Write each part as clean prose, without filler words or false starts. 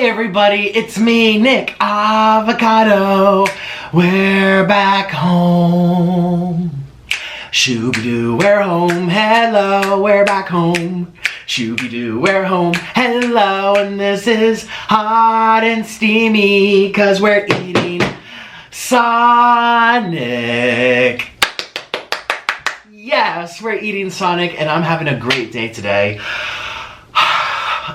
Hey everybody, it's me, Nick Avocado. We're back home. Shooby-doo, we're home. Hello, we're back home. Shooby-doo, we're home. Hello, and this is hot and steamy, cause we're eating Sonic. Yes, we're eating Sonic, and I'm having a great day today.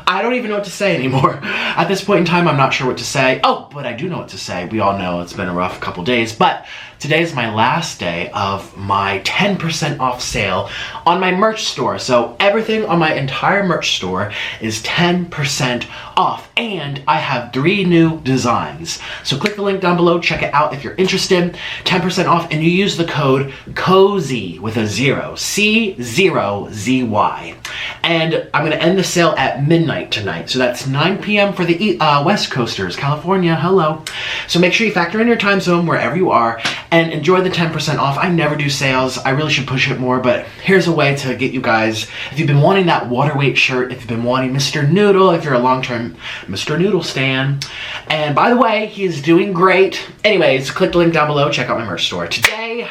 I don't even know what to say anymore. At this point in time, I'm not sure what to say. Oh, but I do know what to say. We all know it's been a rough couple days, but today is my last day of my 10% off sale on my merch store. So everything on my entire merch store is 10% off, and I have 3 new designs. So click the link down below, check it out if you're interested. 10% off, and you use the code COZY with a 0, C0ZY. And I'm gonna end the sale at midnight tonight. So that's 9 p.m. for the West Coasters, California, hello. So make sure you factor in your time zone wherever you are and enjoy the 10% off. I never do sales. I really should push it more, but here's a way to get you guys, if you've been wanting that water weight shirt, if you've been wanting Mr. Noodle, if you're a long-term Mr. Noodle stan. And by the way, he's doing great. Anyways, click the link down below, check out my merch store. Today,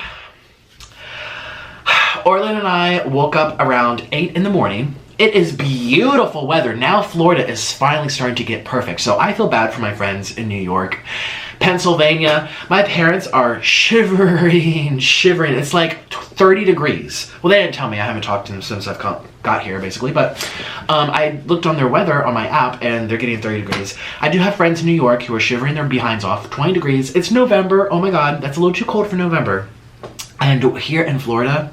Orlin and I woke up around 8 in the morning. It is beautiful weather. Now Florida is finally starting to get perfect. So I feel bad for my friends in New York, Pennsylvania. My parents are shivering. It's like 30 degrees. Well, they didn't tell me. I haven't talked to them since I've got here, basically. But I looked on their weather on my app, and they're getting 30 degrees. I do have friends in New York who are shivering their behinds off. 20 degrees. It's November. Oh my God, that's a little too cold for November. And here in Florida,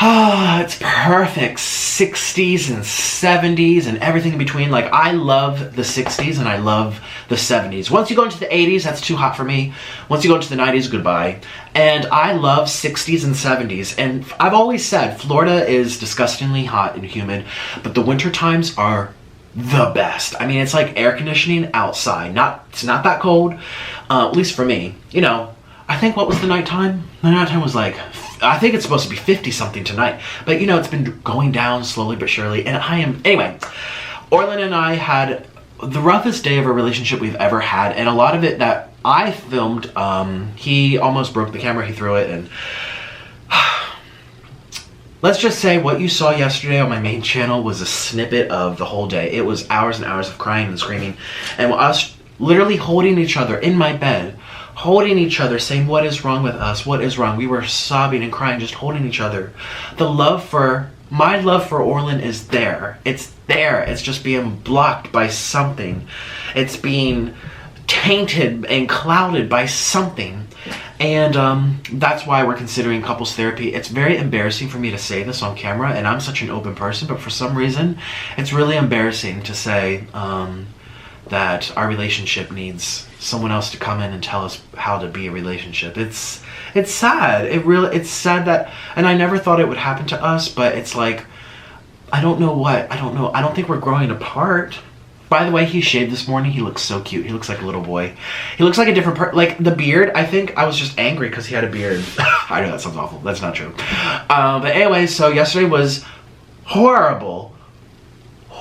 it's perfect. 60s and 70s and everything in between. Like, I love the 60s and I love the 70s. Once you go into the 80s, that's too hot for me. Once you go into the 90s, goodbye. And I love 60s and 70s. And I've always said Florida is disgustingly hot and humid, but the winter times are the best. I mean, it's like air conditioning outside. It's not that cold, at least for me. You know, I think, what was the nighttime? The nighttime was like, I think it's supposed to be 50 something tonight, but you know, it's been going down slowly but surely, and anyway, Orlin and I had the roughest day of a relationship we've ever had, and a lot of it that I filmed, he almost broke the camera, he threw it, and let's just say what you saw yesterday on my main channel was a snippet of the whole day. It was hours and hours of crying and screaming, and us literally holding each other in my bed, holding each other, saying, what is wrong with us? What is wrong? We were sobbing and crying, just holding each other. My love for Orlin is there. It's there. It's just being blocked by something. It's being tainted and clouded by something. And that's why we're considering couples therapy. It's very embarrassing for me to say this on camera, and I'm such an open person, but for some reason, it's really embarrassing to say that our relationship needs someone else to come in and tell us how to be a relationship. It's sad. It's sad that, and I never thought it would happen to us, but it's like, I don't know. I don't think we're growing apart. By the way, he shaved this morning. He looks so cute. He looks like a little boy. He looks like a different like the beard. I think I was just angry because he had a beard. I know that sounds awful. That's not true. But anyway, so yesterday was horrible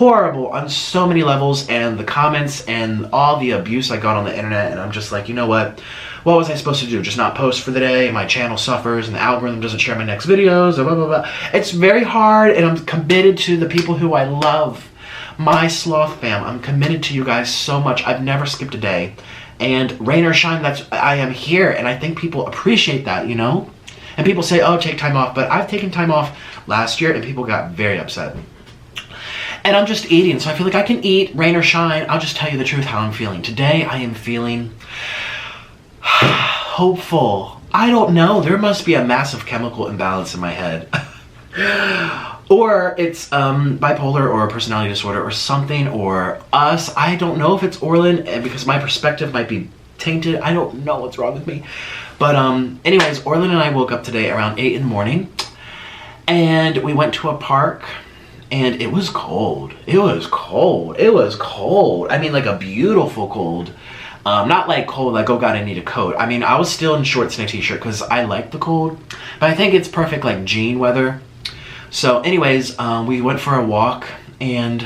on so many levels, and the comments and all the abuse I got on the internet, and I'm just like, you know what was I supposed to do? Just not post for the day? My channel suffers and the algorithm doesn't share my next videos, blah, blah, blah. It's very hard, and I'm committed to the people who I love. My sloth fam, I'm committed to you guys so much. I've never skipped a day, and rain or shine, I am here, and I think people appreciate that, you know? And people say, oh, take time off, but I've taken time off last year, and people got very upset. And I'm just eating, so I feel like I can eat, rain or shine. I'll just tell you the truth how I'm feeling. Today, I am feeling hopeful. I don't know. There must be a massive chemical imbalance in my head. Or it's bipolar or a personality disorder or something, or us. I don't know if it's Orlin, because my perspective might be tainted. I don't know what's wrong with me. But anyways, Orlin and I woke up today around 8 in the morning, and we went to a park. And it was cold. It was cold. I mean, like a beautiful cold. Not like cold, like, oh God, I need a coat. I mean, I was still in shorts and a t-shirt because I like the cold. But I think it's perfect, like, jean weather. So anyways, we went for a walk, and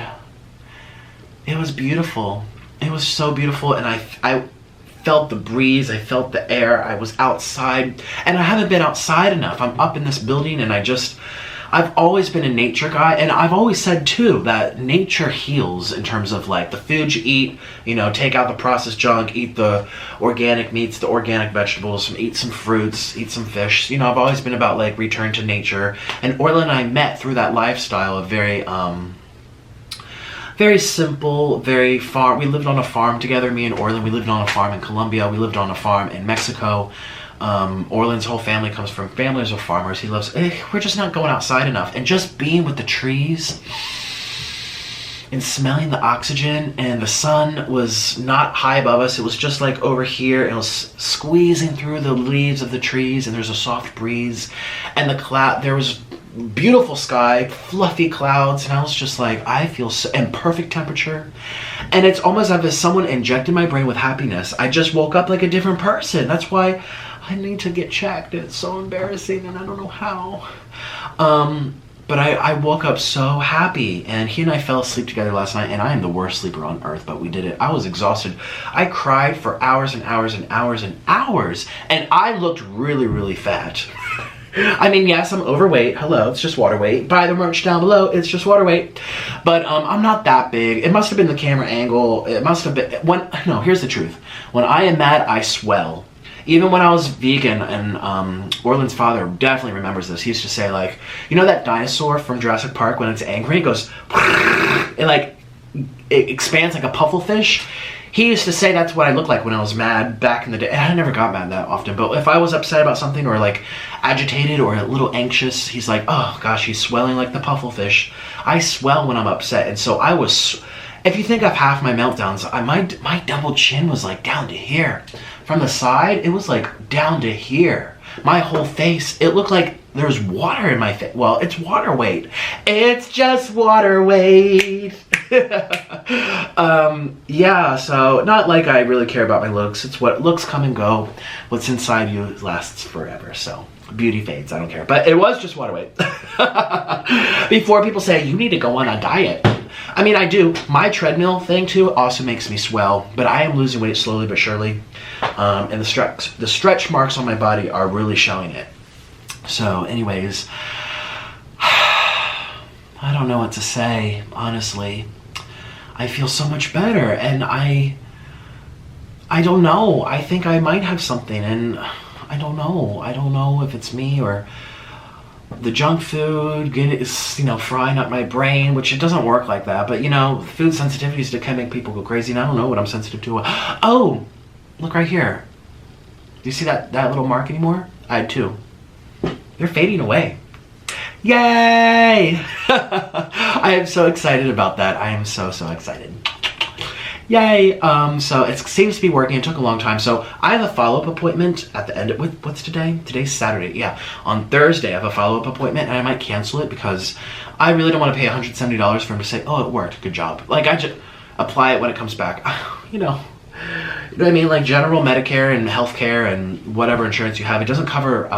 it was beautiful. it was so beautiful, and I felt the breeze, I felt the air, I was outside, and I haven't been outside enough. I'm up in this building, and I've always been a nature guy, and I've always said too that nature heals in terms of like the food you eat, you know, take out the processed junk, eat the organic meats, the organic vegetables, eat some fruits, eat some fish. You know, I've always been about like return to nature, and Orla and I met through that lifestyle of very simple, very farm. We lived on a farm together, me and Orland. We lived on a farm in Colombia. We lived on a farm in Mexico. Orland's whole family comes from families of farmers. He loves, we're just not going outside enough. And just being with the trees and smelling the oxygen, and the sun was not high above us. It was just like over here. It was squeezing through the leaves of the trees, and there's a soft breeze. And there was beautiful sky, fluffy clouds, and I was just like, I feel so, and perfect temperature. And it's almost as if someone injected my brain with happiness. I just woke up like a different person. That's why I need to get checked. It's so embarrassing, and I don't know how. But I woke up so happy, and he and I fell asleep together last night, and I am the worst sleeper on earth, but we did it. I was exhausted. I cried for hours and hours and hours and hours, and I looked really, really fat. I mean, yes, I'm overweight. Hello, it's just water weight. Buy the merch down below. It's just water weight. But I'm not that big. It must have been the camera angle. It must have been... No, here's the truth. When I am mad, I swell. Even when I was vegan, and Orland's father definitely remembers this. He used to say, like, you know that dinosaur from Jurassic Park when it's angry? It goes... It expands like a puffelfish. He used to say that's what I looked like when I was mad back in the day. And I never got mad that often, but if I was upset about something or like agitated or a little anxious, he's like, oh gosh, he's swelling like the puffelfish. I swell when I'm upset, and so I was, if you think of half my meltdowns, my double chin was like down to here. From the side, it was like down to here. My whole face, it looked like there's water in my face. Well, it's water weight. It's just water weight. Yeah, so not like I really care about my looks. It's what looks come and go. What's inside you lasts forever. So beauty fades, I don't care. But it was just water weight. Before people say you need to go on a diet. I mean, I do. My treadmill thing too also makes me swell, but I am losing weight slowly but surely. And the stretch marks on my body are really showing it. So anyways, I don't know what to say, honestly. I feel so much better, and I don't know. I think I might have something, and I don't know. I don't know if it's me or the junk food is, you know, frying up my brain, which it doesn't work like that. But, you know, food sensitivities can make people go crazy, and I don't know what I'm sensitive to. Oh, look right here. Do you see that little mark anymore? I had two. They're fading away. Yay! I am so excited about that. I am so excited. Yay! So it seems to be working. It took a long time. So I have a follow-up appointment at the end of, what's today? Today's Saturday. Yeah. On Thursday I have a follow-up appointment, and I might cancel it because I really don't want to pay $170 for him to say, oh, it worked. Good job. Like, I just apply it when it comes back. You know what I mean? Like general Medicare and healthcare and whatever insurance you have, it doesn't cover,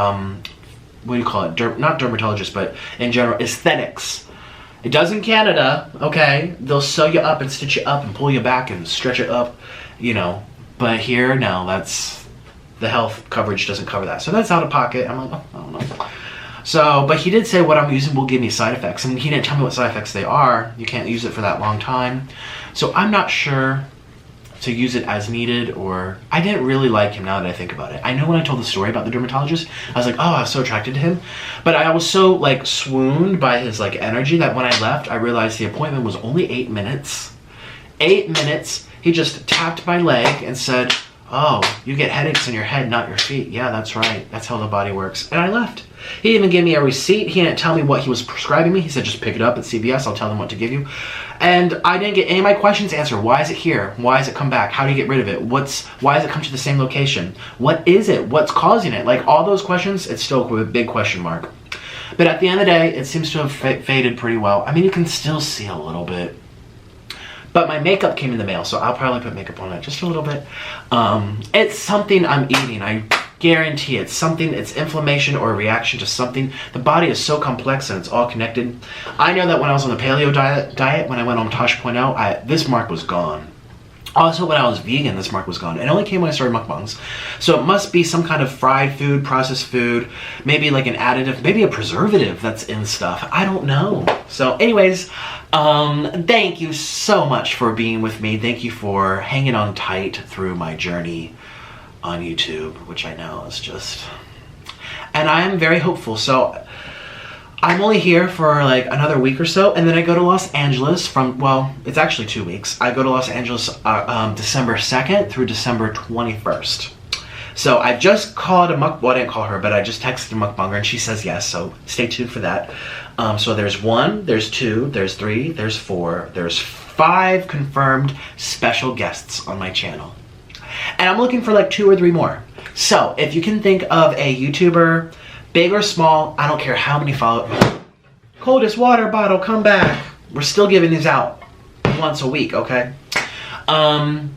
what do you call it? Not dermatologists, but in general, aesthetics. It does in Canada, okay? They'll sew you up and stitch you up and pull you back and stretch it up, you know. But here, no, the health coverage doesn't cover that. So that's out of pocket. I'm like, oh, I don't know. So, but he did say what I'm using will give me side effects. And he didn't tell me what side effects they are. You can't use it for that long time. So I'm not sure to use it as needed, or I didn't really like him now that I think about it. I know when I told the story about the dermatologist, I was like, oh, I was so attracted to him. But I was so like swooned by his like energy that when I left, I realized the appointment was only 8 minutes. 8 minutes. He just tapped my leg and said, oh, you get headaches in your head, not your feet. Yeah, that's right. That's how the body works. And I left. He didn't even give me a receipt. He didn't tell me what he was prescribing me. He said, just pick it up at CVS. I'll tell them what to give you. And I didn't get any of my questions answered. Why is it here? Why does it come back? How do you get rid of it? Why does it come to the same location? What is it? What's causing it? Like all those questions, it's still a big question mark. But at the end of the day, it seems to have faded pretty well. I mean, you can still see a little bit. But my makeup came in the mail, so I'll probably put makeup on it just a little bit. It's something I'm eating. I guarantee it's something. It's inflammation or a reaction to something. The body is so complex and it's all connected. I know that when I was on the paleo diet when I went on Tosh.0, this mark was gone. Also, when I was vegan, this mark was gone. It only came when I started mukbangs. So it must be some kind of fried food, processed food, maybe like an additive, maybe a preservative that's in stuff. I don't know. So anyways, thank you so much for being with me. Thank you for hanging on tight through my journey on YouTube, which I know is just... And I am very hopeful. So I'm only here for like another week or so, and then I go to Los Angeles from, well, it's actually 2 weeks. I go to Los Angeles December 2nd through December 21st. So I just called well, I didn't call her, but I just texted a mukbanger and she says yes, so stay tuned for that. So there's 1, there's 2, there's 3, there's 4, there's 5 confirmed special guests on my channel. And I'm looking for like 2 or 3 more. So if you can think of a YouTuber, big or small, I don't care how many followers. Coldest water bottle, come back. We're still giving these out once a week, okay? What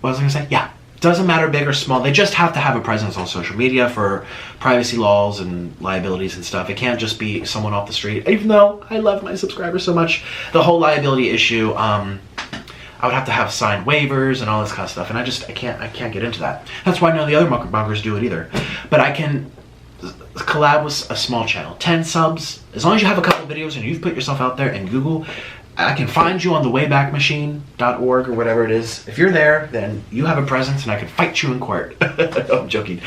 was I gonna say? Yeah, doesn't matter big or small. They just have to have a presence on social media for privacy laws and liabilities and stuff. It can't just be someone off the street. Even though I love my subscribers so much, the whole liability issue, I would have to have signed waivers and all this kind of stuff, and I can't get into that. That's why none of the other mukbangers do it either. But I can collab with a small channel, 10 subs. As long as you have a couple videos and you've put yourself out there in Google, I can find you on the waybackmachine.org or whatever it is. If you're there, then you have a presence and I can fight you in court. No, I'm joking.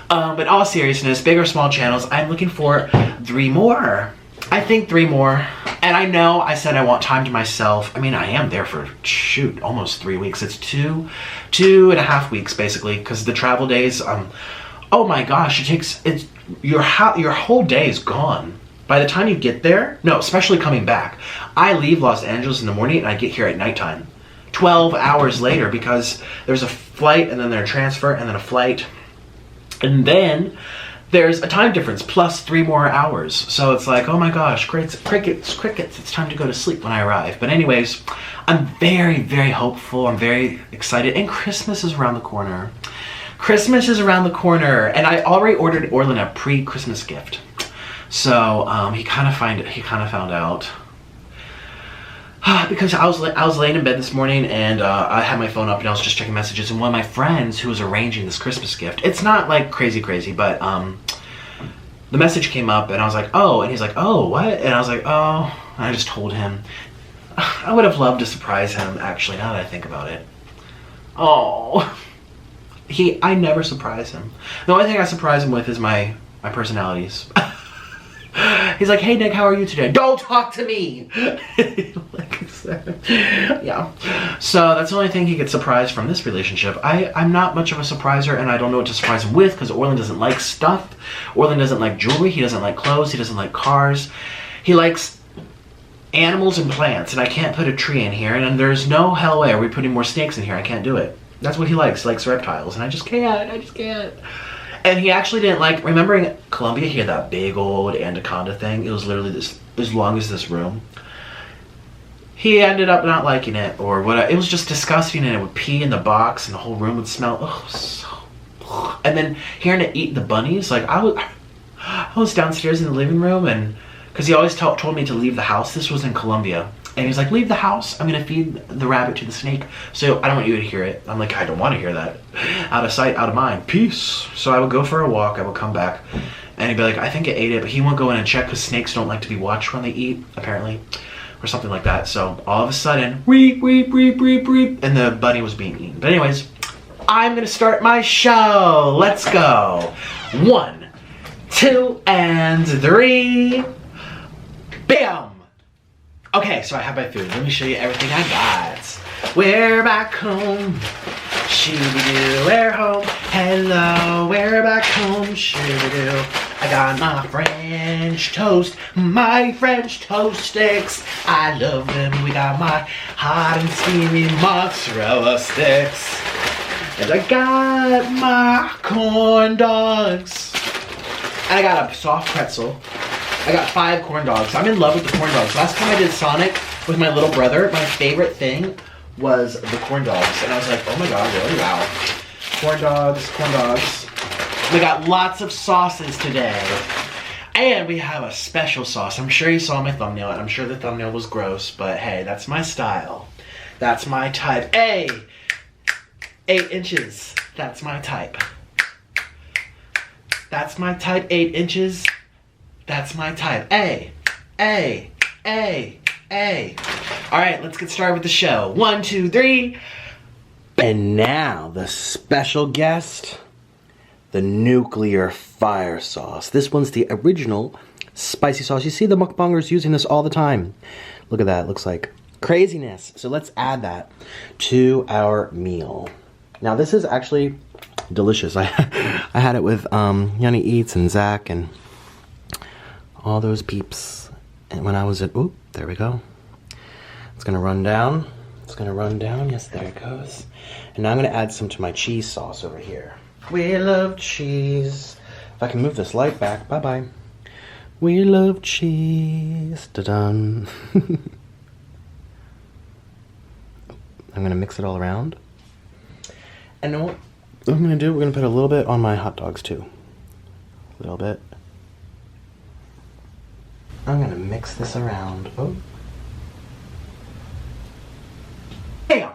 But in all seriousness, big or small channels, I'm looking for 3 more. I think 3 more. And I know I said I want time to myself. I mean, I am there for, shoot, almost 3 weeks. It's 2.5 weeks basically, because the travel days, oh my gosh, your whole day is gone. By the time you get there, no, especially coming back. I leave Los Angeles in the morning and I get here at nighttime. 12 hours later, because there's a flight and then there's a transfer and then a flight. And then there's a time difference plus 3 more hours. So it's like, oh my gosh, crickets, it's time to go to sleep when I arrive. But anyways, I'm very, very hopeful. I'm very excited. And Christmas is around the corner. Christmas is around the corner. And I already ordered Orlin a pre-Christmas gift. So he kind of found out. Because I was laying in bed this morning and I had my phone up and I was just checking messages, and one of my friends who was arranging this Christmas gift, it's not like crazy, but the message came up and I was like, oh, and he's like, oh, what? And I was like, oh, and I just told him. I would have loved to surprise him, actually, now that I think about it. Oh, I never surprise him. The only thing I surprise him with is my personalities. He's like, hey Nick, how are you today? Don't talk to me! Yeah. So that's the only thing he gets surprised from this relationship. I'm not much of a surpriser, and I don't know what to surprise him with, because Orlin doesn't like stuff. Orlin doesn't like jewelry, he doesn't like clothes, he doesn't like cars. He likes animals and plants, and I can't put a tree in here, and there's no hell way are we putting more snakes in here. I can't do it. That's what he likes reptiles, and I just can't. And he actually didn't like, remember in Colombia, he had that big old anaconda thing. It was literally this, as long as this room. He ended up not liking it, or what? It was just disgusting, and it would pee in the box, and the whole room would smell. Oh, so. And then hearing it eat the bunnies, like I was downstairs in the living room, and because he always told me to leave the house. This was in Colombia. And he's like, leave the house. I'm going to feed the rabbit to the snake. So I don't want you to hear it. I'm like, I don't want to hear that. Out of sight, out of mind. Peace. So I would go for a walk. I would come back. And he'd be like, I think it ate it. But he won't go in and check because snakes don't like to be watched when they eat, apparently. Or something like that. So all of a sudden, weep, weep, weep, weep, weep. And the bunny was being eaten. But anyways, I'm going to start my show. Let's go. 1, 2, and 3. Bam. Okay, so I have my food. Let me show you everything I got. We're back home. Shoo-be-doo, we're home. Hello, we're back home. Shoo-be-doo. I got my French toast. My French toast sticks. I love them. We got my hot and steamy mozzarella sticks. And I got my corn dogs. And I got a soft pretzel. I got 5 corn dogs. I'm in love with the corn dogs. Last time I did Sonic with my little brother, my favorite thing was the corn dogs. And I was like, oh my god, really? Wow. Corn dogs. We got lots of sauces today. And we have a special sauce. I'm sure you saw my thumbnail, and I'm sure the thumbnail was gross, but hey, that's my style. That's my type. A, 8 inches. That's my type. That's my type, 8 inches. That's my type. A. All right, let's get started with the show. 1, 2, 3. And now the special guest, the nuclear fire sauce. This one's the original spicy sauce. You see the mukbangers using this all the time. Look at that, it looks like craziness. So let's add that to our meal. Now this is actually delicious. I had it with Yanni Eats and Zach and all those peeps. And when I was at, oop, there we go. It's gonna run down. It's gonna run down. Yes, there it goes. And now I'm gonna add some to my cheese sauce over here. We love cheese. If I can move this light back, bye-bye. We love cheese. Da-dun. I'm gonna mix it all around. And then what I'm gonna do, we're gonna put a little bit on my hot dogs too. A little bit. I'm gonna mix this around. Oh. Bam!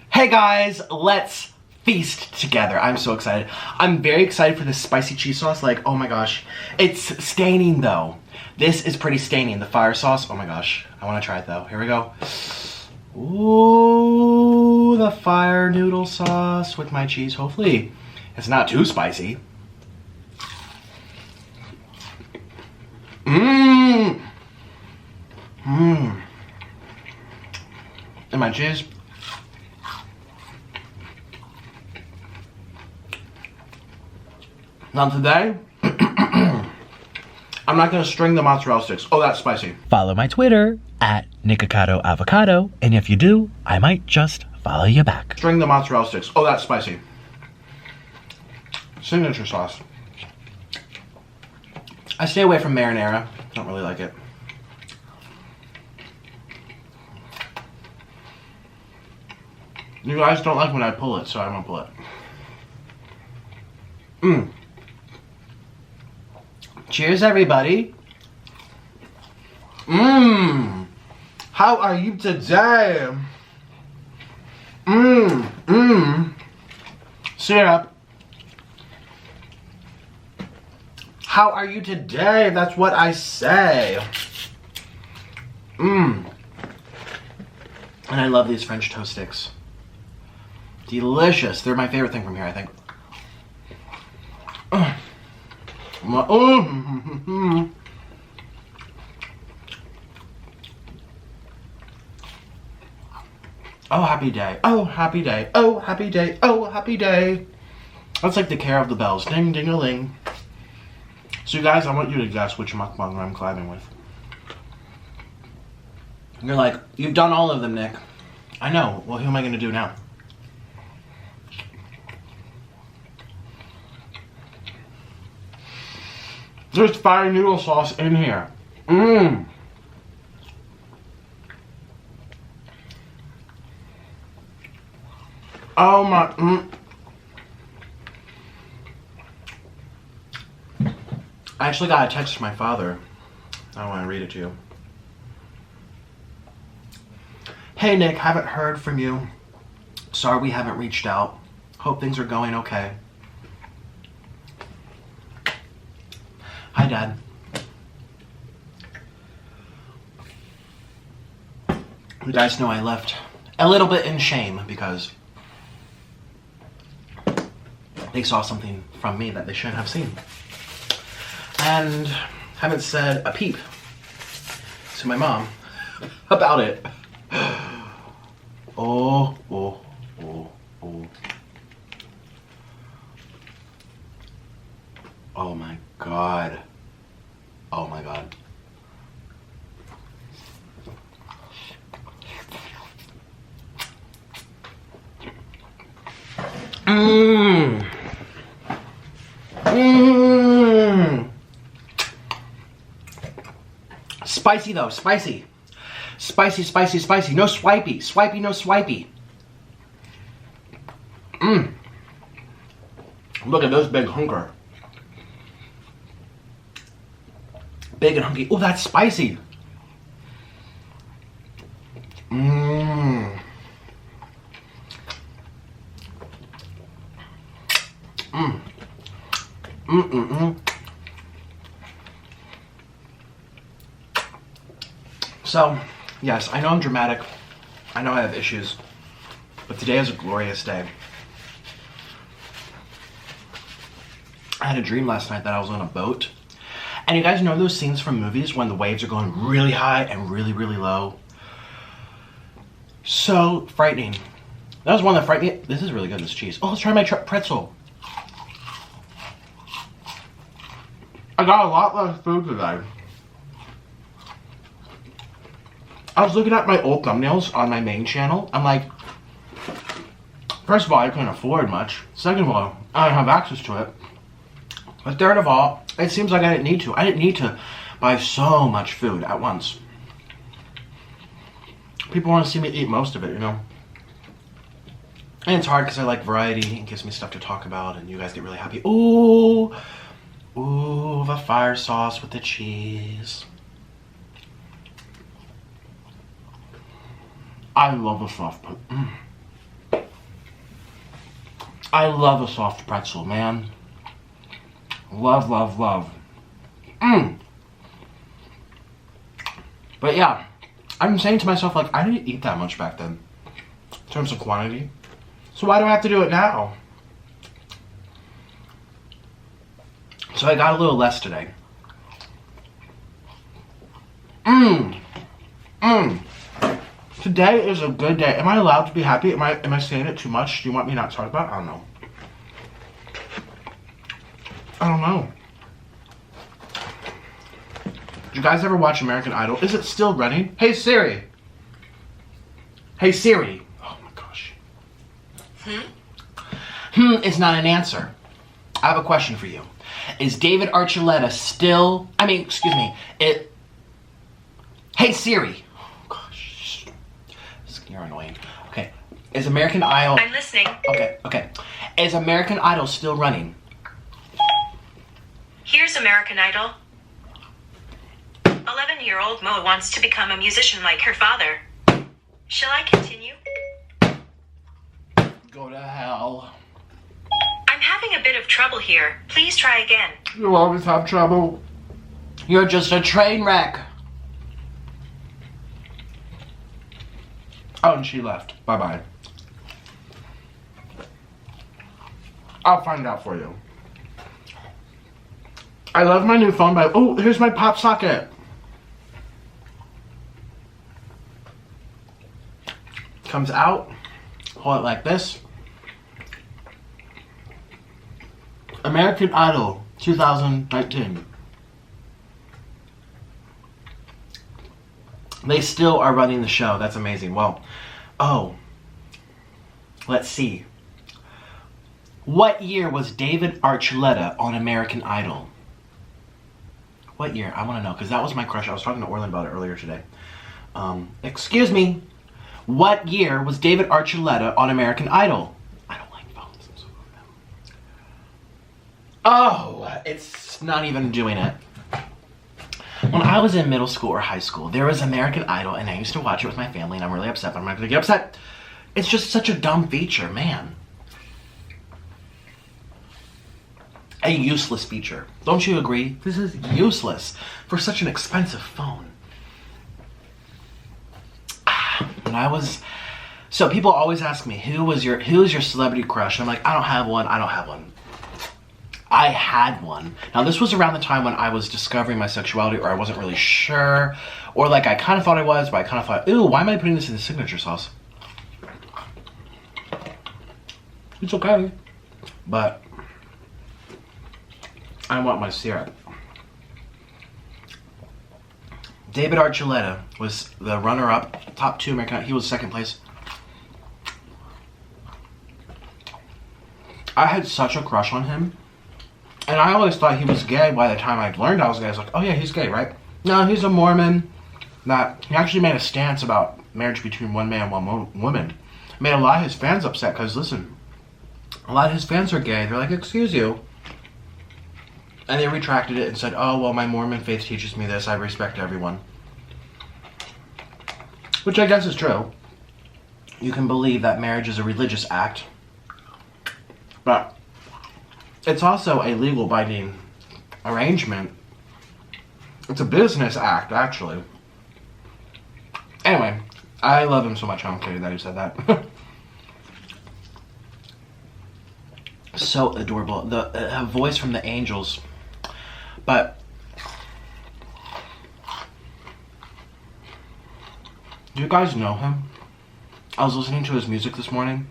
Hey guys, let's feast together. I'm so excited. I'm very excited for this spicy cheese sauce. Like, oh my gosh. It's staining though. This is pretty staining. The fire sauce, oh my gosh. I wanna try it though. Here we go. Ooh, the fire noodle sauce with my cheese. Hopefully it's not too spicy. Mmm. Mmm. And my cheese. Now today, I'm not gonna string the mozzarella sticks. Oh, that's spicy. Follow my Twitter at Nikocado Avocado, and if you do, I might just follow you back. String the mozzarella sticks. Oh, that's spicy. Signature sauce. I stay away from marinara. Don't really like it. You guys don't like when I pull it, so I'm gonna pull it. Mmm. Cheers, everybody. Mmm. How are you today? Mmm. Mmm. Syrup. How are you today? That's what I say. Mmm. And I love these French toast sticks. Delicious. They're my favorite thing from here, I think. Oh, happy day. Oh, happy day. Oh, happy day. Oh, happy day. That's like the Care of the Bells. Ding, ding-a-ling. So you guys, I want you to guess which mukbang I'm collabing with. You're like, you've done all of them, Nick. I know. Well, who am I going to do now? There's fire noodle sauce in here. Mmm. Oh my. I actually got a text from my father. I want to read it to you. Hey Nick, haven't heard from you. Sorry we haven't reached out. Hope things are going okay. Hi, Dad. You guys know I left a little bit in shame because they saw something from me that they shouldn't have seen. And haven't said a peep to my mom about it. Oh, oh, oh, oh. Oh my God. Oh my God. Mmm. Mmm. Spicy though, spicy. Spicy, spicy, spicy. No swipey. Swipey, no swipey. Mmm. Look at this big hunker. Big and hunky. Oh, that's spicy. Mmm. So, yes, I know I'm dramatic. I know I have issues. But today is a glorious day. I had a dream last night that I was on a boat. And you guys know those scenes from movies when the waves are going really high and really, really low? So frightening. That was one that frightened me. This is really good, this cheese. Oh, let's try my pretzel. I got a lot less food today. I was looking at my old thumbnails on my main channel. I'm like, first of all, I couldn't afford much. Second of all, I don't have access to it. But third of all, it seems like I didn't need to. I didn't need to buy so much food at once. People want to see me eat most of it, you know? And it's hard because I like variety. It gives me stuff to talk about and you guys get really happy. Ooh! Ooh, the fire sauce with the cheese. I love a soft pretzel. I love a soft pretzel, man. Love, love, love. But yeah, I'm saying to myself, like, I didn't eat that much back then in terms of quantity. So why do I have to do it now? So I got a little less today. Today is a good day. Am I allowed to be happy? Am I saying it too much? Do you want me not to talk about it? I don't know. I don't know. Did you guys ever watch American Idol? Is it still running? Hey Siri. Hey Siri. Oh my gosh. Is not an answer. I have a question for you. Is David Archuleta still... Hey Siri. Oh gosh. You're annoying. Okay. Is American Idol... I'm listening. Okay. Is American Idol still running? Here's American Idol. 11-year-old Mo wants to become a musician like her father. Shall I continue? Go to hell. I'm having a bit of trouble here. Please try again. You always have trouble. You're just a train wreck. Oh, and she left. Bye-bye. I'll find out for you. I love my new phone, but oh, here's my pop socket. Comes out, hold it like this. American Idol 2019. They still are running the show. That's amazing. Well, oh, let's see. What year was David Archuleta on American Idol? What year? I want to know, because that was my crush. I was talking to Orlin about it earlier today. Excuse me. What year was David Archuleta on American Idol? I don't like phones. I'm so rude. Oh, it's not even doing it. When I was in middle school or high school, there was American Idol, and I used to watch it with my family, and I'm really upset, but I'm not going to get upset. It's just such a dumb feature, man. A useless feature. Don't you agree? This is useless for such an expensive phone. When I was... So people always ask me, who is your celebrity crush? And I'm like, I don't have one. I had one. Now this was around the time when I was discovering my sexuality, or I wasn't really sure, or like I kind of thought I was, but I kind of thought, ooh, why am I putting this in the signature sauce? It's okay. But I want my syrup. David Archuleta was the runner-up, top 2 American Idol. He was second place. I had such a crush on him. And I always thought he was gay. By the time I learned I was gay, I was like, oh yeah, he's gay, right? No, he's a Mormon. That he actually made a stance about marriage between one man and one woman. Made a lot of his fans upset because, listen, a lot of his fans are gay. They're like, excuse you. And they retracted it and said, oh, well, my Mormon faith teaches me this. I respect everyone. Which I guess is true. You can believe that marriage is a religious act. But it's also a legal binding arrangement. It's a business act, actually. Anyway, I love him so much. I'm kidding that he said that. So adorable. The voice from the angels. But do you guys know him? I was listening to his music this morning.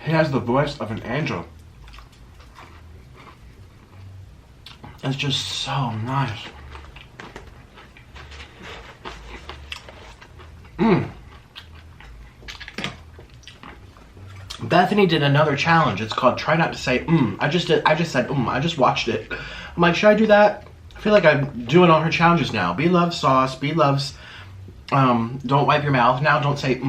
He has the voice of an angel. It's just so nice. Bethany did another challenge. It's called Try Not to Say I just said I just watched it. I'm like, should I do that? I feel like I'm doing all her challenges now. B loves sauce. B loves don't wipe your mouth. Now don't say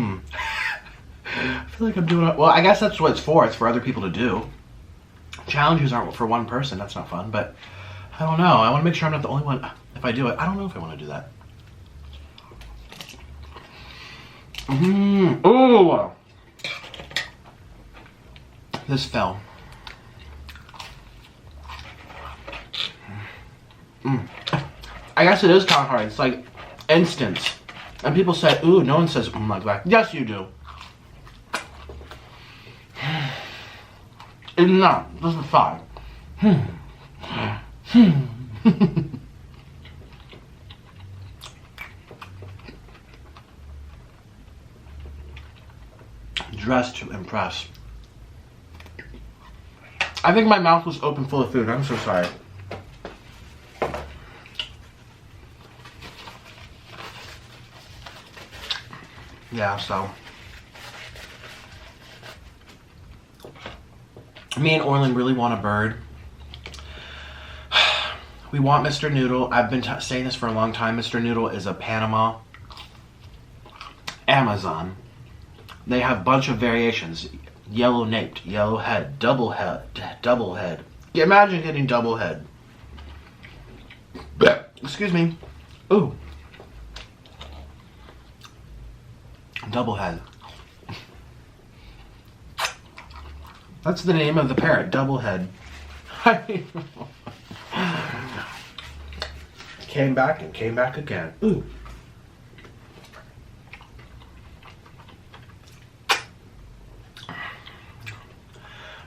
I feel like I'm doing it. Well, I guess that's what it's for. It's for other people to do. Challenges aren't for one person. That's not fun. But I don't know. I want to make sure I'm not the only one. If I do it, I don't know if I want to do that. Ooh. This fell. I guess it is kind of hard. It's like instant. And people say, ooh, no one says like that. Yes, you do. It's not. This is 5. Dressed to impress. I think my mouth was open full of food. I'm so sorry. Yeah, so. Me and Orlin really want a bird. We want Mr. Noodle. I've been saying this for a long time. Mr. Noodle is a Panama Amazon. They have a bunch of variations. Yellow naped, yellow head, double head, double head. Imagine getting double head. Excuse me. Ooh. Double head. That's the name of the parrot, double head. Came back and came back again. Ooh.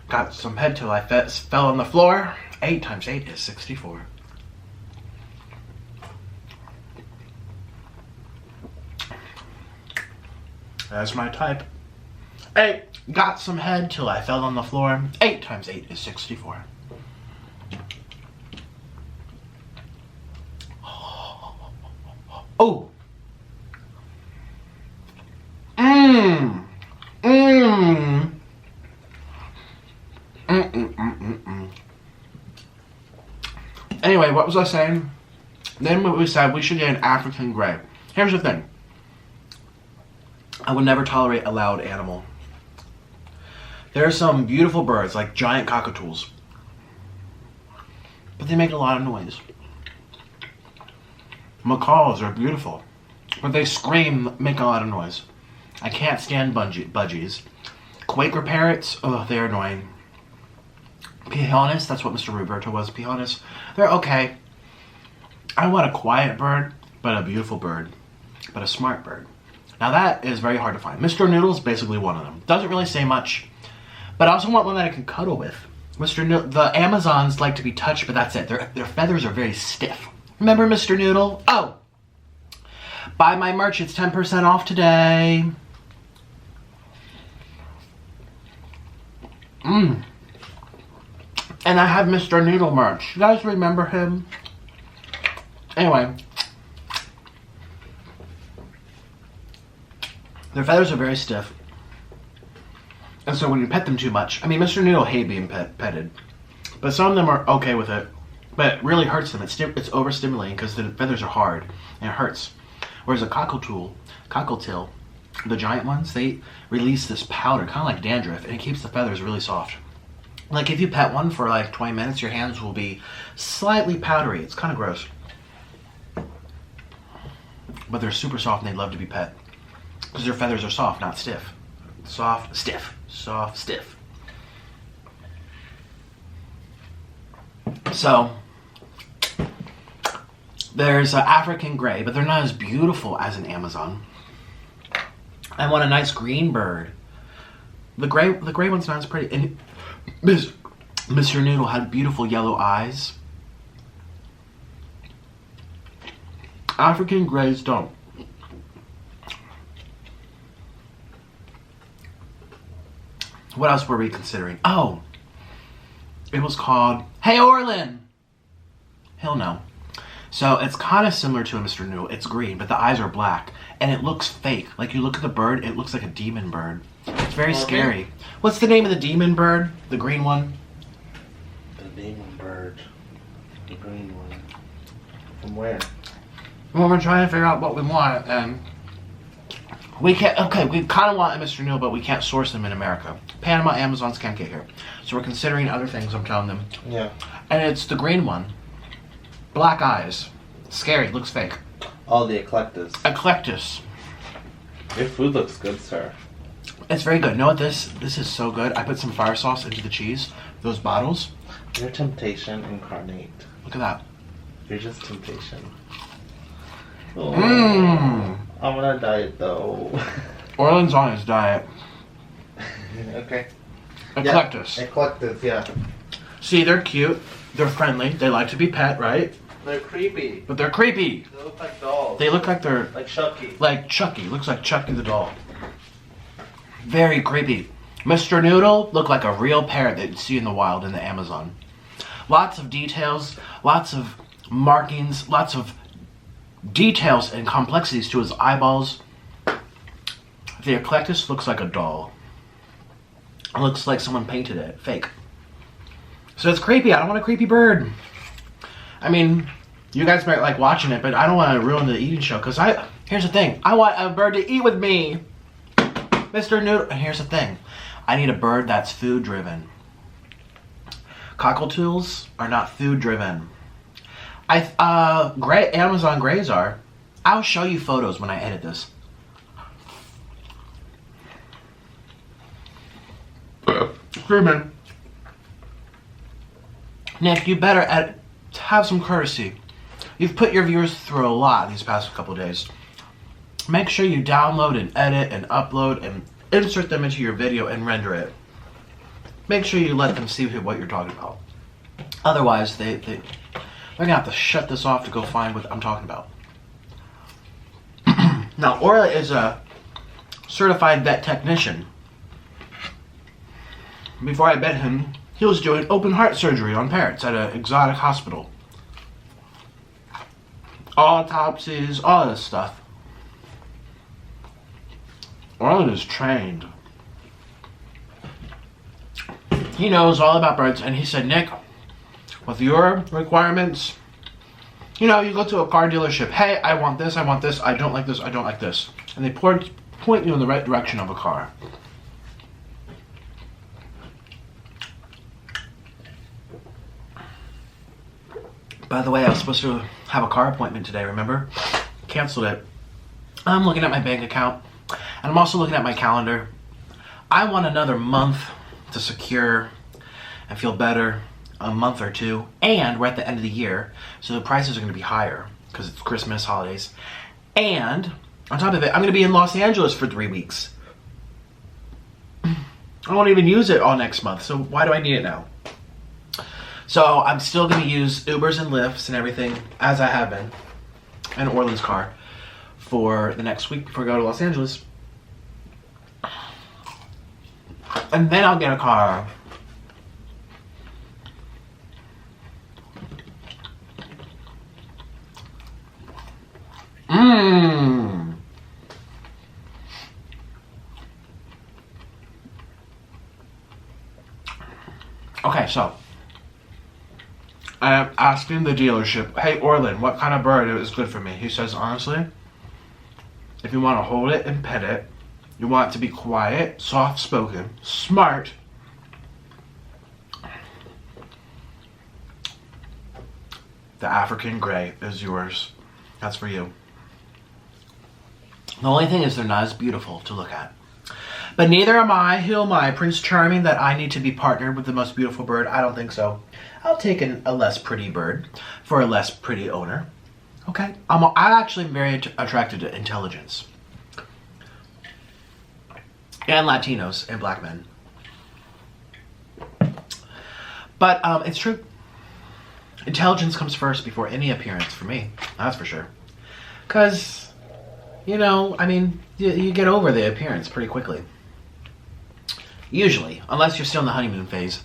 Got some head till I fell on the floor. 8 times 8 is 64. That's my type. 8. Got some head till I fell on the floor. 8 times 8 is 64. Oh. Anyway, what was I saying? Then we said we should get an African gray. Here's the thing. I would never tolerate a loud animal. There are some beautiful birds, like giant cockatoos. But they make a lot of noise. Macaws are beautiful. But they scream, make a lot of noise. I can't stand budgies. Quaker parrots, oh, they're annoying. Pijones, that's what Mr. Roberto was, pijones. They're okay. I want a quiet bird, but a beautiful bird. But a smart bird. Now that is very hard to find. Mr. Noodle's basically one of them. Doesn't really say much. But I also want one that I can cuddle with. The Amazons like to be touched, but that's it. Their feathers are very stiff. Remember Mr. Noodle? Oh! Buy my merch, it's 10% off today. And I have Mr. Noodle merch. You guys remember him? Anyway. Their feathers are very stiff. And so when you pet them too much, I mean, Mr. Noodle hates being petted. But some of them are okay with it. But it really hurts them. It's overstimulating because the feathers are hard and it hurts. Whereas a cockatiel, the giant ones, they release this powder, kind of like dandruff, and it keeps the feathers really soft. Like if you pet one for like 20 minutes, your hands will be slightly powdery. It's kind of gross. But they're super soft and they love to be pet. Because their feathers are soft, not stiff. Soft, stiff. Soft, stiff. So there's an African gray, but they're not as beautiful as an Amazon. I want a nice green bird. The gray one's not as pretty. And Mr. Noodle had beautiful yellow eyes. African grays don't. What else were we considering? Oh, it was called Hey Orlin. He'll know. So it's kind of similar to a Mr. Noodle. It's green, but the eyes are black. And it looks fake. Like you look at the bird, it looks like a demon bird. It's very scary. What's the name of the demon bird? The green one? The demon bird. The green one. From where? Well, we're trying to figure out what we want, and we can't. Okay, we kind of want a Mr. Noodle, but we can't source them in America. Panama, Amazons can't get here. So we're considering other things, I'm telling them. Yeah. And it's the green one. Black eyes. Scary, looks fake. All the eclectus. Eclectus. Your food looks good, sir. It's very good. You know what this is so good? I put some fire sauce into the cheese. Those bottles. You're temptation incarnate. Look at that. You're just temptation. Oh, Mmm. I'm on a diet though. Orlin's on his diet. Okay. Eclectus. Yeah. Eclectus, yeah. See, they're cute. They're friendly. They like to be pet, right? They're creepy. But they're creepy. They look like dolls. They look like they're like Chucky. like Chucky. Looks like Chucky the doll. Very creepy. Mr. Noodle looked like a real parrot that you'd see in the wild in the Amazon. Lots of details, lots of markings, lots of details and complexities to his eyeballs. The Eclectus looks like a doll. It looks like someone painted it. Fake. So it's creepy. I don't want a creepy bird. I mean, you guys might like watching it, but I don't want to ruin the eating show. Because here's the thing. I want a bird to eat with me. Mr. Noodle. And here's the thing. I need a bird that's food driven. Cockatoos are not food driven. Gray Amazon Grays are. I'll show you photos when I edit this. Screaming. Nick, you better have some courtesy. You've put your viewers through a lot these past couple days. Make sure you download and edit and upload and insert them into your video and render it. Make sure you let them see what you're talking about. Otherwise, they're gonna have to shut this off to go find what I'm talking about. Now, Orla is a certified vet technician. Before I met him, he was doing open heart surgery on parrots at an exotic hospital. Autopsies, all this stuff. Orla is trained. He knows all about birds, and he said, Nick, with your requirements, you know, you go to a car dealership, hey, I want this, I don't like this, I don't like this. And they point you in the right direction of a car. By the way, I was supposed to have a car appointment today, remember? Canceled it. I'm looking at my bank account, and I'm also looking at my calendar. I want another month to secure and feel better, a month or two, and we're at the end of the year, so the prices are going to be higher because it's Christmas, holidays. And on top of it, I'm going to be in Los Angeles for 3 weeks. I won't even use it all next month, so why do I need it now? So I'm still going to use Ubers and Lyfts and everything, as I have been, and Orland's car, for the next week before I go to Los Angeles. And then I'll get a car. Mmm. Okay, so I am asking the dealership, hey Orland, what kind of bird is good for me? He says, honestly, if you want to hold it and pet it, you want it to be quiet, soft-spoken, smart, the African Gray is yours. That's for you. The only thing is they're not as beautiful to look at. But neither am I. Who am I? Prince Charming that I need to be partnered with the most beautiful bird? I don't think so. I'll take a less pretty bird for a less pretty owner. Okay? I'm actually very attracted to intelligence. And Latinos and black men. But it's true. Intelligence comes first before any appearance for me. That's for sure. Because, you know, I mean, you get over the appearance pretty quickly. Usually. Unless you're still in the honeymoon phase.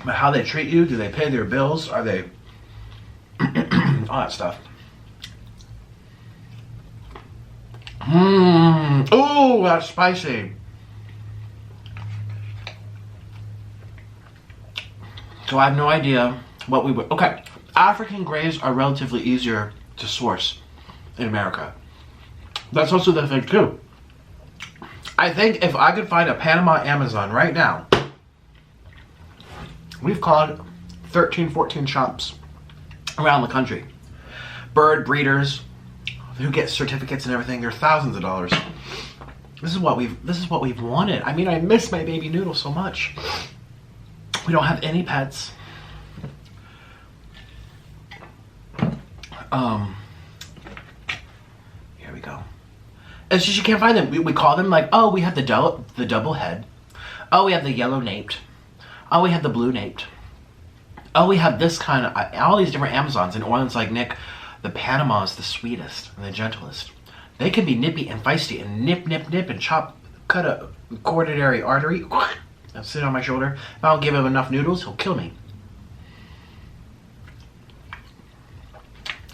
But how they treat you, do they pay their bills? Are they... all that stuff. Ooh, that's spicy. So I have no idea what we would... Okay, African grays are relatively easier to source in America. That's also the thing too. I think if I could find a Panama Amazon right now, we've called 13, 14 shops around the country. Bird breeders who get certificates and everything. They're thousands of dollars. This is what we've wanted. I mean, I miss my baby Noodle so much. We don't have any pets. Here we go. It's just you can't find them. We call them like, oh, we have the double head. Oh, we have the yellow naped. Oh, we have the blue naped. Oh, we have this kind of, all these different Amazons. And Orland's like, Nick, the Panama is the sweetest and the gentlest. They can be nippy and feisty and nip, nip, nip and cut a coronary artery. I'll sit on my shoulder. If I don't give him enough noodles, he'll kill me.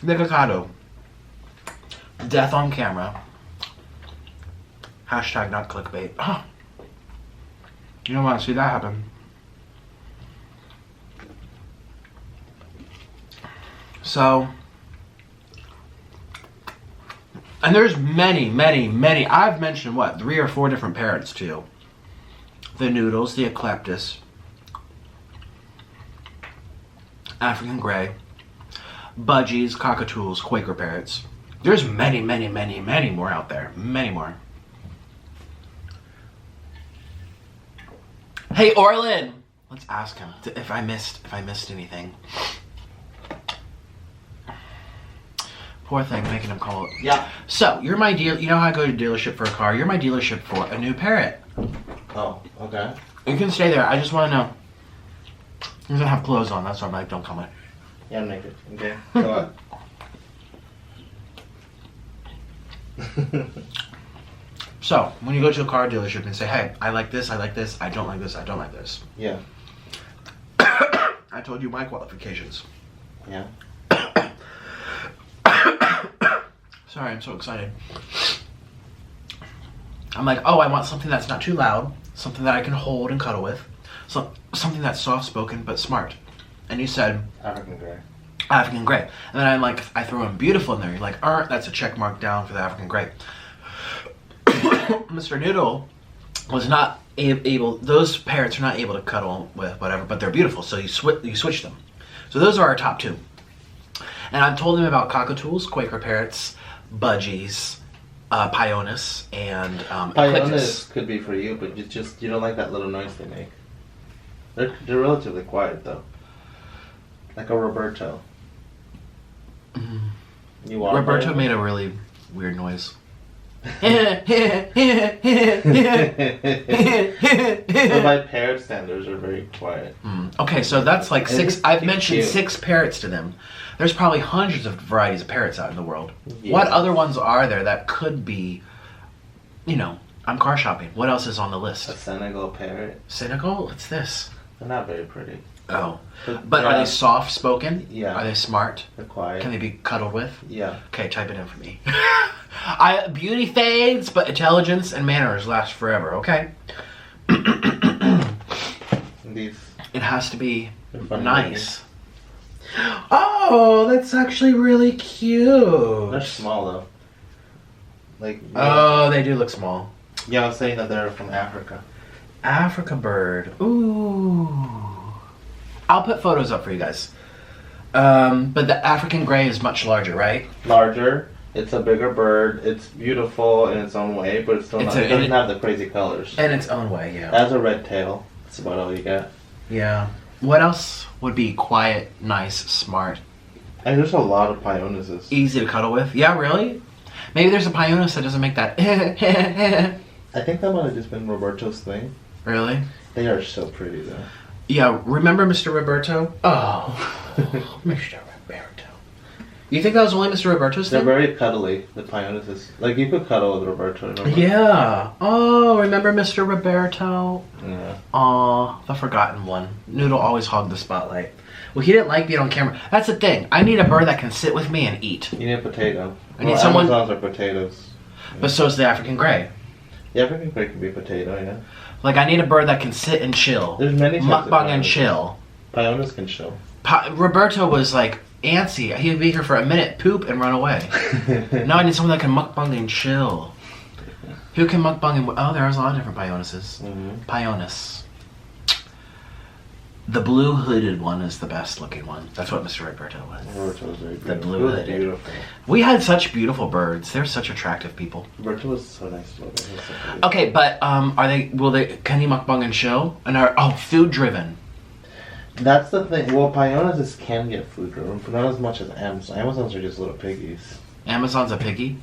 Nikocado. Death on camera. Hashtag not clickbait. Oh. You don't want to see that happen. So, and there's many, many, many. I've mentioned, what, 3 or 4 different parrots to you. The noodles, the ecleptus, African gray, budgies, cockatools, Quaker parrots. There's many, many, many, many more out there. Many more. Hey, Orlin! Let's ask him if I missed anything. Poor thing, making him call it. Yeah. So, you're my deal. You know how I go to dealership for a car? You're my dealership for a new parrot. Oh, okay. You can stay there. I just want to know. He doesn't have clothes on. That's why I'm like, don't come in. Yeah, I'm naked. Okay, go on. So, when you go to a car dealership and say, hey, I like this, I like this, I don't like this, I don't like this. Yeah. I told you my qualifications. Yeah. Sorry, I'm so excited. I'm like, oh, I want something that's not too loud, something that I can hold and cuddle with, something that's soft-spoken but smart. And you said... African gray. African gray. And then I'm like, I throw in beautiful in there. You're like, that's a check mark down for the African gray. Mr. Noodle was not able, those parrots are not able to cuddle with whatever, but they're beautiful, so you switch them. So those are our top 2. And I've told him about cockatools, Quaker parrots, budgies, Pionis, and Pionis could be for you, but you don't like that little noise they make. They're relatively quiet though. Like a Roberto. Mm-hmm. You want Roberto made a really weird noise. So by parrot standards are very quiet. Okay, so that's like 6. I've mentioned cute. 6 parrots to them. There's probably hundreds of varieties of parrots out in the world. Yeah. What other ones are there that could be, you know, I'm car shopping. What else is on the list? A Senegal parrot. Senegal? What's this? They're not very pretty. Oh. But are they soft spoken? Yeah. Are they smart? They're quiet. Can they be cuddled with? Yeah. Okay, type it in for me. Beauty fades, but intelligence and manners last forever, okay? These. It has to be funny nice. Oh, that's actually really cute. They're small though. Like. Oh, they do look small. Yeah, I was saying that they're from Africa. Africa bird. Ooh. I'll put photos up for you guys. But the African gray is much larger, right? Larger. It's a bigger bird. It's beautiful in its own way, but it's still not. It doesn't have the crazy colors. In its own way, yeah. It has a red tail. That's about all you get. Yeah. What else would be quiet, nice, smart? And there's a lot of Pioneses. Easy to cuddle with? Yeah, really? Maybe there's a Pioneus that doesn't make that. I think that might have just been Roberto's thing. Really? They are so pretty, though. Yeah, remember Mr. Roberto? Oh, Mr. Roberto. You think that was only Mr. Roberto's They're thing? very cuddly, the Pioneses. Like, you could cuddle with Roberto. Remember? Yeah. Oh, remember Mr. Roberto? Yeah. Aw, the forgotten one. Noodle always hogged the spotlight. Well, he didn't like being on camera. That's the thing. I need a bird that can sit with me and eat. You need a potato. I need someone. Amazons are potatoes. But so's the African gray. The African gray can be a potato, yeah. Like, I need a bird that can sit and chill. There's many types of Mukbang and chill. Pioneers can chill. Roberto was like antsy. He would be here for a minute, poop, and run away. Now I need someone that can mukbang and chill. Who can mukbang and... Oh, there's a lot of different Pioneses. Pioneus. The blue hooded one is the best looking one. That's what Mr. Roberto was. Roberto was very beautiful. The blue hooded. Beautiful. We had such beautiful birds. They're such attractive people. Roberto was so nice to look at. He was so pretty. Okay, but can he mukbang and chill? And food driven. That's the thing. Well, Pioneers can get food driven, but not as much as Amazons. Amazons are just little piggies. Amazon's a piggy?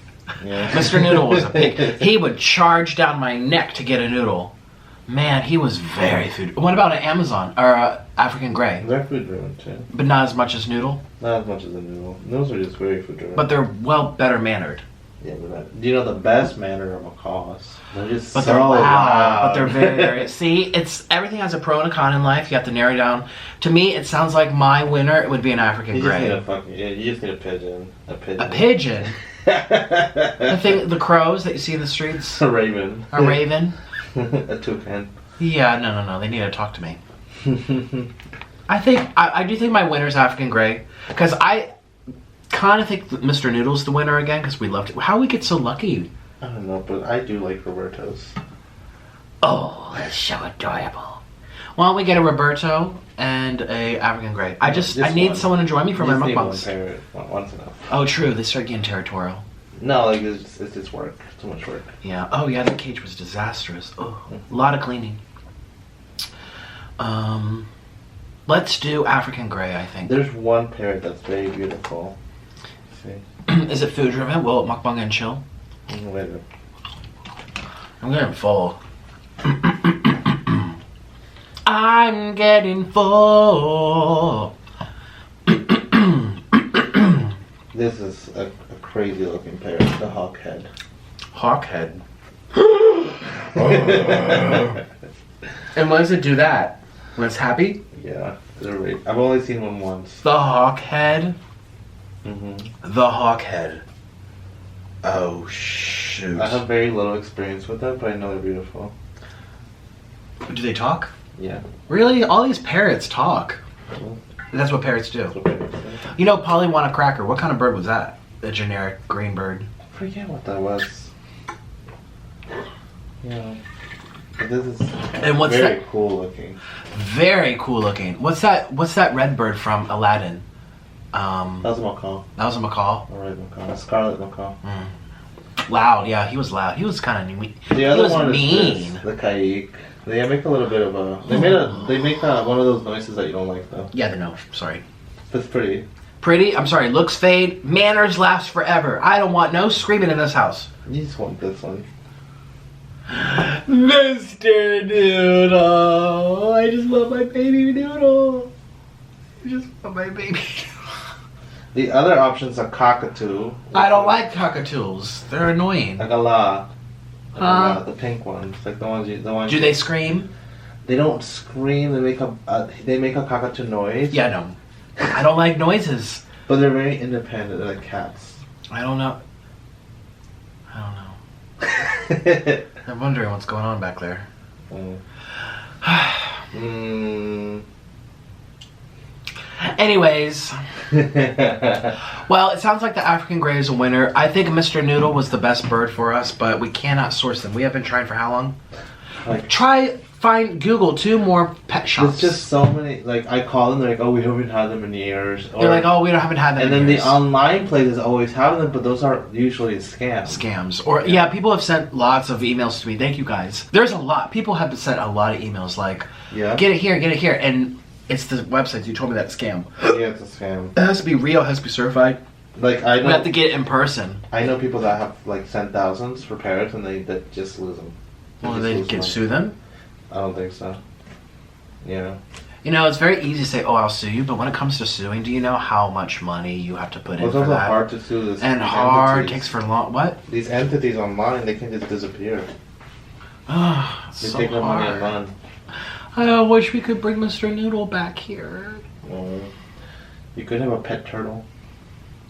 Yeah. Mr. Noodle was a pig. He would charge down my neck to get a noodle. Man, he was very food. What about an Amazon or African gray? They're food driven too. But not as much as Noodle? Not as much as a noodle. Noodles are just very food driven. But they're better mannered. Yeah, but do you know the best manner are macaws? They're just But so they're loud. loud. But they're very, very... See, everything has a pro and a con in life. You have to narrow down. To me, it sounds like my winner would be an African You gray. you just need a pigeon. A pigeon. A pigeon? The crows that you see in the streets? A raven. A raven? A toucan. Yeah, no. They need to talk to me. I do think my winner's African gray. Because I kind of think that Mr. Noodle's the winner again because we loved it. How we get so lucky? I don't know, but I do like Roberto's. Oh, that's so adorable. Why don't we get a Roberto and a African gray? I need someone to join me for my mukbangs. One's enough. Oh, true. They start getting territorial. No, like it's just work. Too much work. Yeah. Oh, yeah. The cage was disastrous. Oh, a lot of cleaning. Let's do African gray. I think. There's one parrot that's very beautiful. Let's see. Is it food driven? Will it mukbang and chill? Wait a minute. I'm getting full. I'm getting full. This is a crazy looking parrot, the hawkhead. Hawkhead. And when does it do that? When it's happy? Yeah, they're right. I've only seen one once. The hawkhead? Mm-hmm. The hawkhead. Oh, shoot. I have very little experience with them, but I know they're beautiful. Do they talk? Yeah. Really? All these parrots talk. Well, That's what parrots do. that's what parrots do. You know, Polly want a cracker. What kind of bird was that? A generic green bird. I forget what that was. Yeah. But this is And what's very that? cool looking. Very cool looking. What's that red bird from Aladdin? That was a macaw. That was a macaw. A red macaw. A scarlet macaw. Loud, yeah, he was loud. He was kind of mean. The He other was one mean. is this, the kaik. They make a little bit of a. They make one of those noises that you don't like though. Yeah, no, sorry. It's pretty. Pretty, I'm sorry, looks fade, manners last forever. I don't want no screaming in this house. You just want this one. Mr. Noodle, I just want my baby noodle. I just want my baby. The other option's a cockatoo. I don't like cockatoos. They're annoying. A gala. Huh? The pink ones, like the ones. Do they scream? They don't scream. They make a cockatoo noise. Yeah, no. I don't like noises. But they're very independent. They're like cats. I don't know. I'm wondering what's going on back there. Anyways. Well, it sounds like the African gray is a winner. I think Mr. Noodle was the best bird for us, but we cannot source them. We have been trying for how long? Like Try Google 2 more pet shops. There's just so many. Like I call them, they're like, oh, we haven't had them in years. Or, They're like, oh, we haven't had them and in then years. the online places always have them, but those are usually scams. Scams. Or, yeah, people have sent lots of emails to me. Thank you, guys. There's a lot. People have sent a lot of emails like, get it here, get it here. And it's the websites. You told me that scam. Yeah, it's a scam. It has to be real. It has to be certified. Like I know, We have to get it in person. I know people that have like sent thousands for parrots and they that just lose them. Well, they can sue them? I don't think so. Yeah. You know, it's very easy to say, oh, I'll sue you, but when it comes to suing, do you know how much money you have to put in It's for also that? hard to sue this. And these hard, entities. takes for long. What? These entities online, they can just disappear. Oh, They so take their money and hard. run. I wish we could bring Mr. Noodle back here. You could have a pet turtle.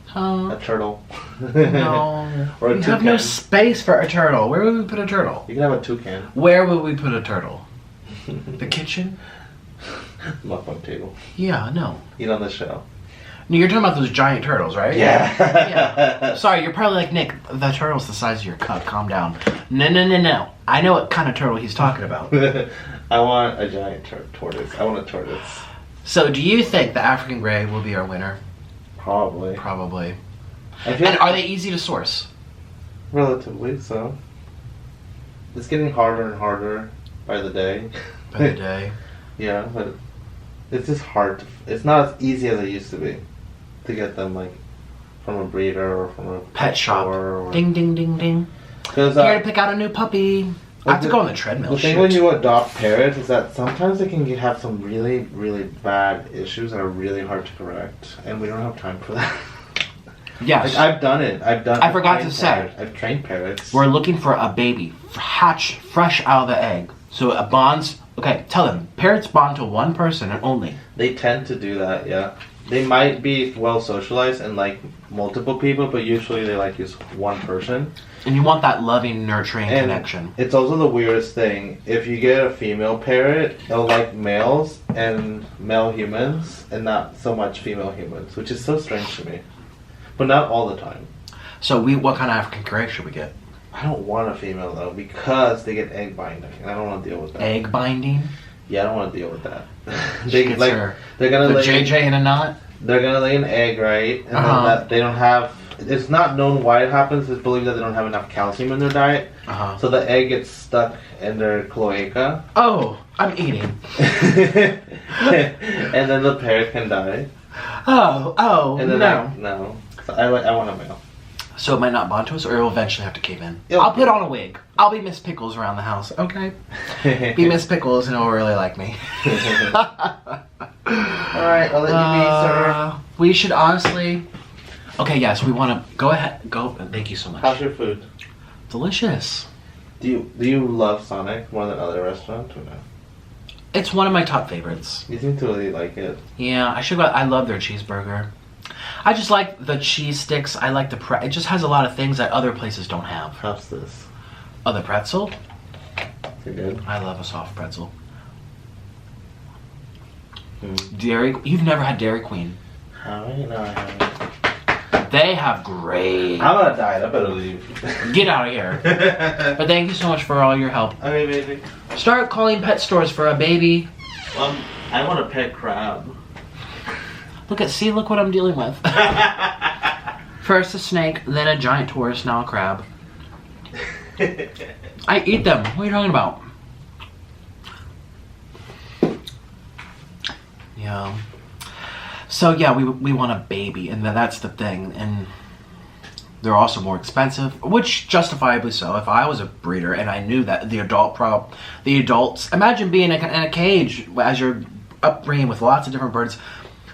Huh? A turtle. No. Or a We toucan. have no space for a turtle. Where would we put a turtle? You can have a toucan. Where would we put a turtle? The kitchen? Mukbang table. Yeah, no. Eat on the show. No, you're talking about those giant turtles, right? Yeah. Yeah. Sorry, you're probably like, Nick, the turtle's the size of your cup. Calm down. No. I know what kind of turtle he's talking about. I want a giant tortoise. I want a tortoise. So, do you think the African Grey will be our winner? Probably. Probably. I feel And are they easy to source? relatively so. It's getting harder and harder by the day. By the day. Yeah, but it's just hard. It's not as easy as it used to be to get them like from a breeder or from a Pet shop. store or, Ding, ding, ding, ding. Because Here to pick out a new puppy. I have to go on the treadmill. The thing Shoot. when you adopt parrots is that sometimes they can have some really, really bad issues that are really hard to correct, and we don't have time for that. Yes. Like I've done it. I forgot to say. I've trained parrots. We're looking for a baby, hatch fresh out of the egg. So it bonds. Okay, tell them. Parrots bond to one person and only. They tend to do that, yeah. They might be well socialized and like multiple people, but usually they like use one person. And you want that loving, nurturing And connection. it's also the weirdest thing. If you get a female parrot, it'll like males and male humans, and not so much female humans, which is so strange to me. But not all the time. So what kind of African Grey should we get? I don't want a female though, because they get egg binding, and I don't want to deal with that. Egg binding? Yeah, I don't want to deal with that. She gets her they're gonna the lay JJ in a knot? They're gonna lay an egg, right? And then that they don't have. It's not known why it happens. It's believed that they don't have enough calcium in their diet, so the egg gets stuck in their cloaca. Oh, I'm eating. And then the parrot can die. Oh, And then no. no. So I want a male. So it might not bond to us, or it'll eventually have to cave in. It'll I'll put on a wig. I'll be Miss Pickles around the house, okay? Be Miss Pickles and it'll really like me. Alright, I'll let you be, sir. We should honestly... Okay, yes, we want to... Go ahead. Go. Thank you so much. How's your food? Delicious. Do you love Sonic more than other restaurants or no? It's one of my top favorites. You seem to really like it. Yeah, I love their cheeseburger. I just like the cheese sticks. I like it just has a lot of things that other places don't have. How's this? Oh, the pretzel? Is it good? I love a soft pretzel. You've never had Dairy Queen. How? No, I haven't. They have great... I'm on a diet. I better leave. Get out of here. But thank you so much for all your help. Okay, baby. Start calling pet stores for a baby. I want a pet crab. Look what I'm dealing with. First a snake, then a giant tortoise, now a crab. I eat them. What are you talking about? Yeah. So yeah, we want a baby, and that's the thing. And they're also more expensive, which justifiably so. If I was a breeder and I knew that the adults, imagine being in a cage as you're upbringing with lots of different birds.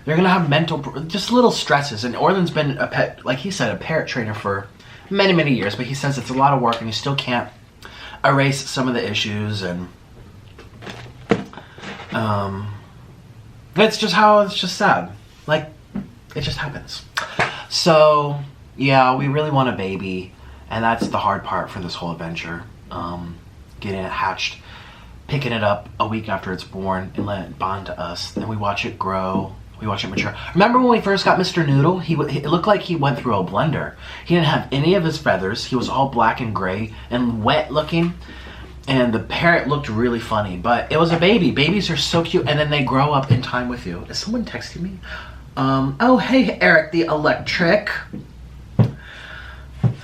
They're gonna have just little stresses. And Orland's been a pet, like he said, a parrot trainer for many, many years. But he says it's a lot of work, and you still can't erase some of the issues. And it's just sad. Like, it just happens. So yeah, we really want a baby, and that's the hard part for this whole adventure. Getting it hatched, picking it up a week after it's born, and let it bond to us. Then we watch it grow. We watch it mature. Remember when we first got Mr. Noodle? It looked like he went through a blender. He didn't have any of his feathers. He was all black and gray and wet looking. And the parrot looked really funny, but it was a baby. Babies are so cute, and then they grow up in time with you. Is someone texting me? Oh, hey, Eric the Electric.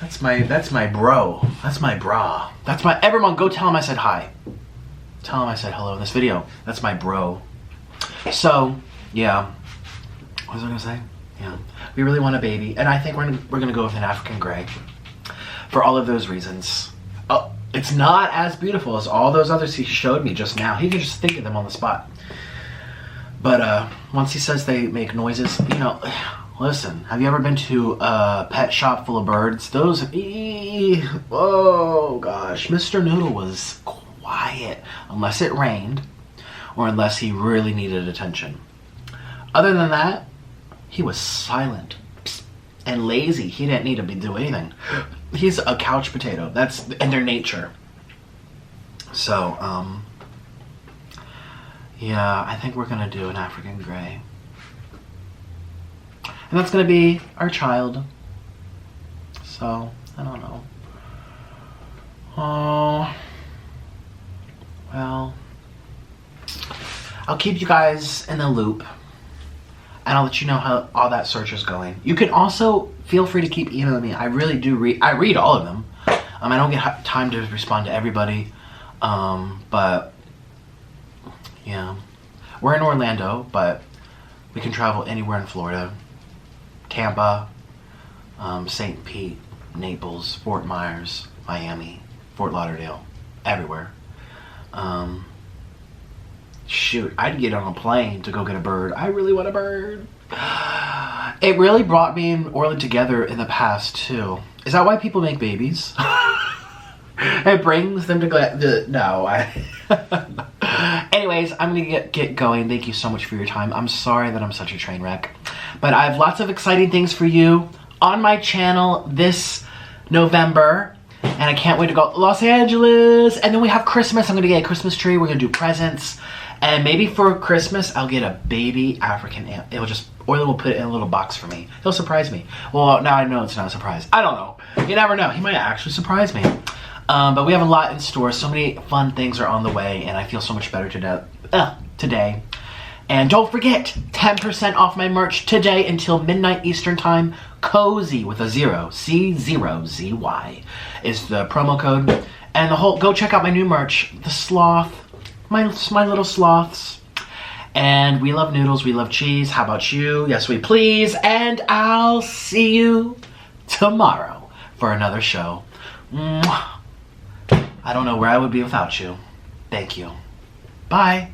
That's my bro. That's my bra. That's my, everyone go tell him I said hi. Tell him I said hello in this video. That's my bro. So, yeah. What was I gonna say? Yeah. We really want a baby, and I think we're gonna go with an African gray. For all of those reasons. Oh, it's not as beautiful as all those others he showed me just now. He can just think of them on the spot. But once he says they make noises, you know, listen, have you ever been to a pet shop full of birds? Those, oh gosh, Mr. Noodle was quiet unless it rained or unless he really needed attention. Other than that, he was silent and lazy. He didn't need to do anything. He's a couch potato. That's in their nature. So, yeah, I think we're gonna do an African gray. And that's gonna be our child. So, I don't know. Oh, well, I'll keep you guys in the loop. And I'll let you know how all that search is going. You can also feel free to keep emailing me. I really do read. I read all of them. I don't get time to respond to everybody. But yeah, we're in Orlando, but we can travel anywhere in Florida. Tampa, St. Pete, Naples, Fort Myers, Miami, Fort Lauderdale, everywhere. Shoot, I'd get on a plane to go get a bird. I really want a bird. It really brought me and Orla together in the past too. Is that why people make babies? It brings them to no, Anyways, I'm gonna get going. Thank you so much for your time. I'm sorry that I'm such a train wreck, but I have lots of exciting things for you on my channel this November. And I can't wait to go to Los Angeles. And then we have Christmas. I'm gonna get a Christmas tree. We're gonna do presents. And maybe for Christmas, I'll get a baby African ant. Orla will put it in a little box for me. He'll surprise me. Well, now I know it's not a surprise. I don't know. You never know. He might actually surprise me. But we have a lot in store. So many fun things are on the way. And I feel so much better today. And don't forget, 10% off my merch today until midnight Eastern time. Cozy with a 0, C0ZY is the promo code. And go check out my new merch, the sloth, my little sloths. And we love noodles, we love cheese. How about you? Yes, we please. And I'll see you tomorrow for another show. Mwah. I don't know where I would be without you. Thank you. Bye.